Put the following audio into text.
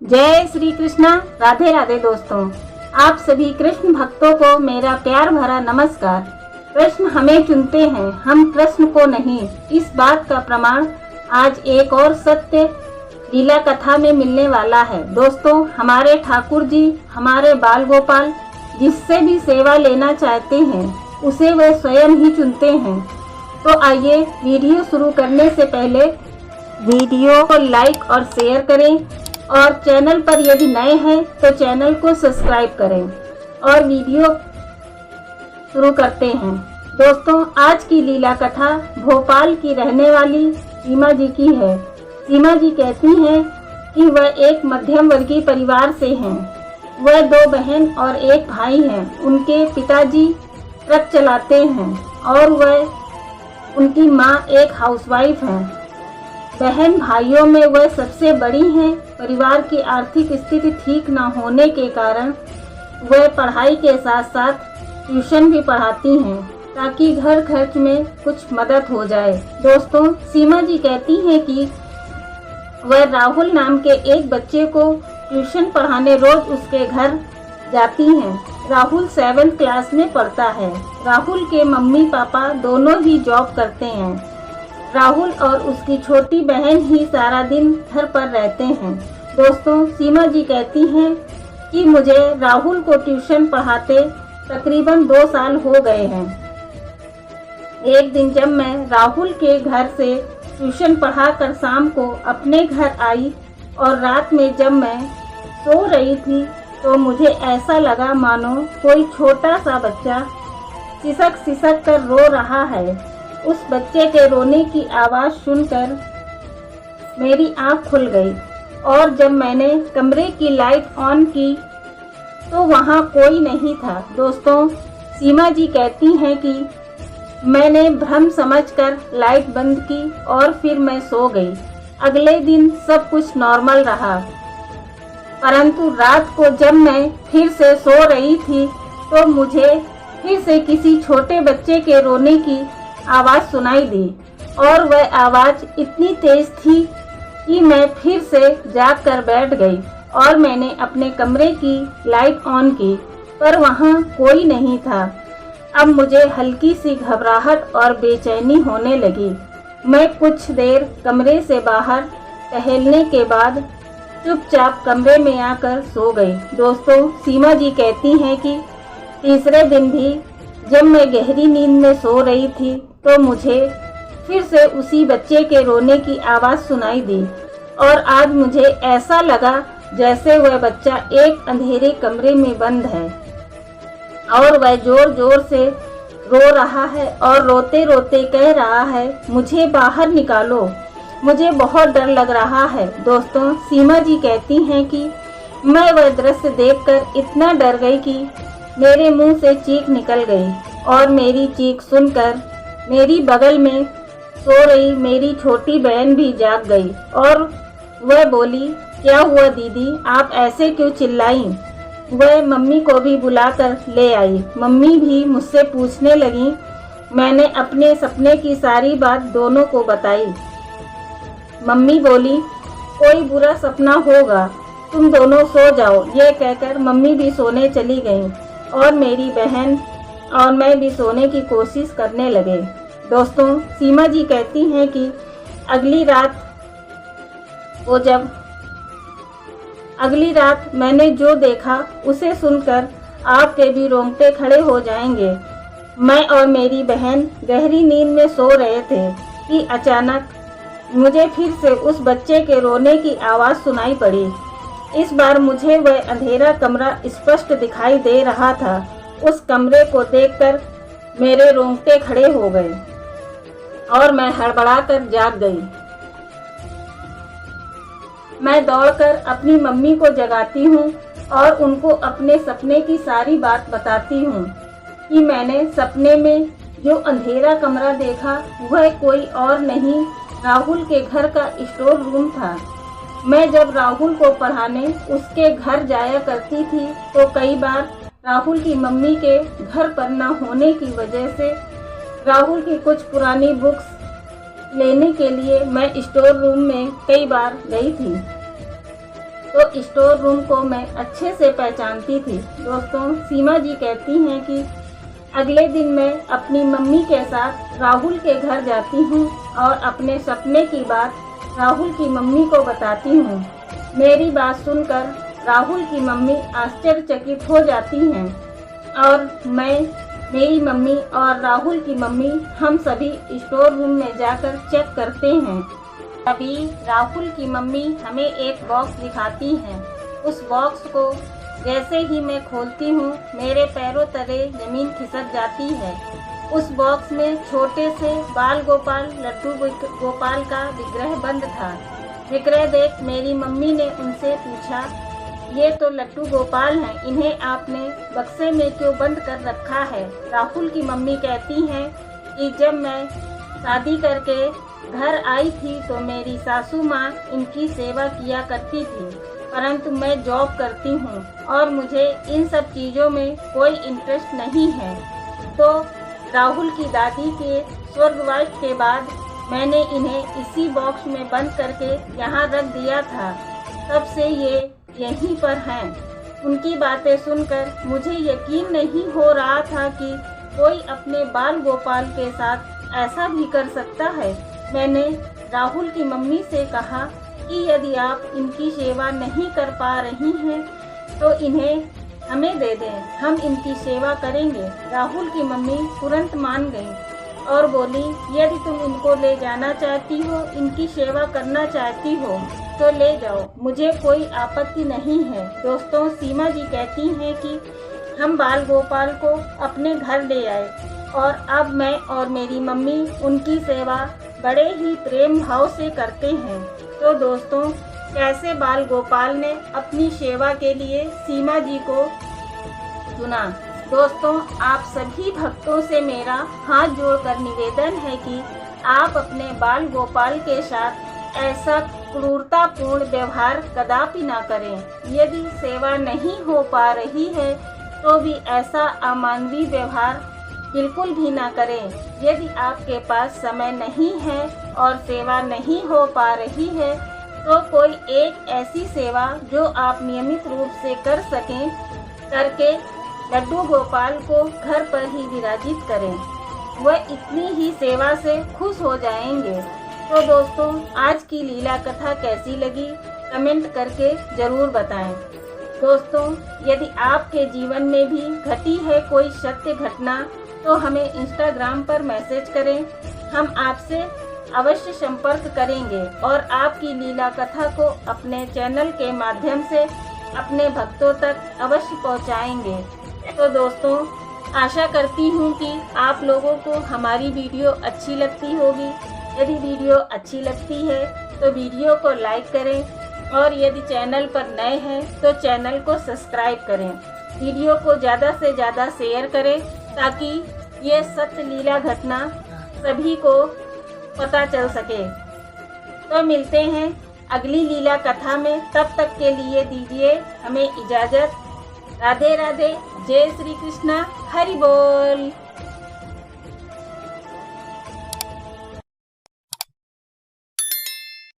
जय श्री कृष्णा। राधे राधे दोस्तों, आप सभी कृष्ण भक्तों को मेरा प्यार भरा नमस्कार। कृष्ण हमें चुनते हैं, हम कृष्ण को नहीं। इस बात का प्रमाण आज एक और सत्य लीला कथा में मिलने वाला है। दोस्तों, हमारे ठाकुर जी, हमारे बाल गोपाल जिससे भी सेवा लेना चाहते हैं उसे वे स्वयं ही चुनते हैं। तो आइए वीडियो शुरू करने से पहले वीडियो को लाइक और शेयर करें और चैनल पर यदि नए हैं तो चैनल को सब्सक्राइब करें और वीडियो शुरू करते हैं। दोस्तों, आज की लीला कथा भोपाल की रहने वाली सीमा जी की है। सीमा जी कहती हैं कि वह एक मध्यम वर्गीय परिवार से हैं। वह 2 बहन और 1 भाई हैं। उनके पिताजी ट्रक चलाते हैं और वह उनकी माँ एक हाउसवाइफ हैं। बहन भाइयों में वह सबसे बड़ी हैं। परिवार की आर्थिक स्थिति ठीक न होने के कारण वह पढ़ाई के साथ साथ ट्यूशन भी पढ़ाती हैं ताकि घर खर्च में कुछ मदद हो जाए। दोस्तों, सीमा जी कहती हैं कि वह राहुल नाम के एक बच्चे को ट्यूशन पढ़ाने रोज उसके घर जाती हैं। राहुल 7th क्लास में पढ़ता है। राहुल के मम्मी पापा दोनों ही जॉब करते हैं। राहुल और उसकी छोटी बहन ही सारा दिन घर पर रहते हैं। दोस्तों, सीमा जी कहती हैं कि मुझे राहुल को ट्यूशन पढ़ाते तकरीबन 2 साल हो गए हैं। एक दिन जब मैं राहुल के घर से ट्यूशन पढ़ाकर शाम को अपने घर आई और रात में जब मैं सो रही थी तो मुझे ऐसा लगा मानो कोई छोटा सा बच्चा सिसक सिसक कर रो रहा है। उस बच्चे के रोने की आवाज़ सुनकर मेरी आंख खुल गई और जब मैंने कमरे की लाइट ऑन की तो वहाँ कोई नहीं था। दोस्तों, सीमा जी कहती हैं कि मैंने भ्रम समझकर लाइट बंद की और फिर मैं सो गई। अगले दिन सब कुछ नॉर्मल रहा, परंतु रात को जब मैं फिर से सो रही थी तो मुझे फिर से किसी छोटे बच्चे के रोने की आवाज़ सुनाई दी और वह आवाज़ इतनी तेज थी कि मैं फिर से जाग कर बैठ गई और मैंने अपने कमरे की लाइट ऑन की, पर वहाँ कोई नहीं था। अब मुझे हल्की सी घबराहट और बेचैनी होने लगी। मैं कुछ देर कमरे से बाहर टहलने के बाद चुपचाप कमरे में आकर सो गई। दोस्तों, सीमा जी कहती हैं कि तीसरे दिन भी जब मैं गहरी नींद में सो रही थी तो मुझे फिर से उसी बच्चे के रोने की आवाज़ सुनाई दी और आज मुझे ऐसा लगा जैसे वह बच्चा एक अंधेरे कमरे में बंद है और वह जोर जोर से रो रहा है और रोते रोते कह रहा है, मुझे बाहर निकालो, मुझे बहुत डर लग रहा है। दोस्तों, सीमा जी कहती हैं कि मैं वह दृश्य देखकर इतना डर गई कि मेरे मुंह से चीख निकल गई और मेरी चीख सुनकर मेरी बगल में सो रही मेरी छोटी बहन भी जाग गई और वह बोली, क्या हुआ दीदी, आप ऐसे क्यों चिल्लाई? वह मम्मी को भी बुलाकर ले आई। मम्मी भी मुझसे पूछने लगी। मैंने अपने सपने की सारी बात दोनों को बताई। मम्मी बोली, कोई बुरा सपना होगा, तुम दोनों सो जाओ। ये कहकर मम्मी भी सोने चली गई और मेरी बहन और मैं भी सोने की कोशिश करने लगे। दोस्तों, सीमा जी कहती हैं कि अगली रात मैंने जो देखा उसे सुनकर आपके भी रोंगटे खड़े हो जाएंगे। मैं और मेरी बहन गहरी नींद में सो रहे थे कि अचानक मुझे फिर से उस बच्चे के रोने की आवाज़ सुनाई पड़ी। इस बार मुझे वह अंधेरा कमरा स्पष्ट दिखाई दे रहा था। उस कमरे को देखकर मेरे रोंगटे खड़े हो गए और मैं हड़बड़ाकर जाग गई। मैं दौड़कर अपनी मम्मी को जगाती हूँ और उनको अपने सपने की सारी बात बताती हूँ कि मैंने सपने में जो अंधेरा कमरा देखा वह कोई और नहीं, राहुल के घर का स्टोर रूम था। मैं जब राहुल को पढ़ाने उसके घर जाया करती थी तो कई बार राहुल की मम्मी के घर पर न होने की वजह से राहुल की कुछ पुरानी बुक्स लेने के लिए मैं स्टोर रूम में कई बार गई थी। तो स्टोर रूम को मैं अच्छे से पहचानती थी। दोस्तों, सीमा जी कहती हैं कि अगले दिन मैं अपनी मम्मी के साथ राहुल के घर जाती हूँ और अपने सपने की बात राहुल की मम्मी को बताती हूँ। मेरी बात सुनकर राहुल की मम्मी आश्चर्यचकित हो जाती हैं और मेरी मम्मी और राहुल की मम्मी हम सभी स्टोर रूम में जाकर चेक करते हैं। तभी राहुल की मम्मी हमें एक बॉक्स दिखाती हैं। उस बॉक्स को जैसे ही मैं खोलती हूँ मेरे पैरों तले जमीन खिसक जाती है। उस बॉक्स में छोटे से बाल गोपाल लड्डू गोपाल का विग्रह बंद था। विग्रह देख मेरी मम्मी ने उनसे पूछा, ये तो लड्डू गोपाल हैं, इन्हें आपने बक्से में क्यों बंद कर रखा है? राहुल की मम्मी कहती हैं कि जब मैं शादी करके घर आई थी तो मेरी सासू माँ इनकी सेवा किया करती थी, परंतु मैं जॉब करती हूँ और मुझे इन सब चीज़ों में कोई इंटरेस्ट नहीं है। तो राहुल की दादी के स्वर्गवास के बाद मैंने इन्हें इसी बॉक्स में बंद करके यहाँ रख दिया था, तब से ये यहीं पर हैं। उनकी बातें सुनकर मुझे यकीन नहीं हो रहा था कि कोई अपने बाल गोपाल के साथ ऐसा भी कर सकता है। मैंने राहुल की मम्मी से कहा कि यदि आप इनकी सेवा नहीं कर पा रही हैं तो इन्हें हमें दे दें, हम इनकी सेवा करेंगे। राहुल की मम्मी तुरंत मान गई और बोली, यदि तुम इनको ले जाना चाहती हो, इनकी सेवा करना चाहती हो तो ले जाओ, मुझे कोई आपत्ति नहीं है। दोस्तों, सीमा जी कहती हैं कि हम बाल गोपाल को अपने घर ले आए और अब मैं और मेरी मम्मी उनकी सेवा बड़े ही प्रेम भाव से करते हैं। तो दोस्तों, कैसे बाल गोपाल ने अपनी सेवा के लिए सीमा जी को चुना। दोस्तों, आप सभी भक्तों से मेरा हाथ जोड़कर निवेदन है कि आप अपने बाल गोपाल के साथ ऐसा क्रूरतापूर्ण व्यवहार कदापि ना करें। यदि सेवा नहीं हो पा रही है तो भी ऐसा अमानवीय व्यवहार बिल्कुल भी ना करें। यदि आपके पास समय नहीं है और सेवा नहीं हो पा रही है तो कोई एक ऐसी सेवा जो आप नियमित रूप से कर सकें करके लड्डू गोपाल को घर पर ही विराजित करें। वह इतनी ही सेवा से खुश हो जाएंगे। तो दोस्तों, आज की लीला कथा कैसी लगी कमेंट करके ज़रूर बताएं। दोस्तों, यदि आपके जीवन में भी घटी है कोई सत्य घटना तो हमें इंस्टाग्राम पर मैसेज करें, हम आपसे अवश्य संपर्क करेंगे और आपकी लीला कथा को अपने चैनल के माध्यम से अपने भक्तों तक अवश्य पहुंचाएंगे। तो दोस्तों, आशा करती हूं कि आप लोगों को हमारी वीडियो अच्छी लगती होगी। यदि वीडियो अच्छी लगती है तो वीडियो को लाइक करें और यदि चैनल पर नए हैं तो चैनल को सब्सक्राइब करें। वीडियो को ज़्यादा से ज़्यादा शेयर करें ताकि ये सत्य लीला घटना सभी को पता चल सके। तो मिलते हैं अगली लीला कथा में, तब तक के लिए दीजिए हमें इजाज़त। राधे राधे, जय श्री कृष्णा, हरि बोल।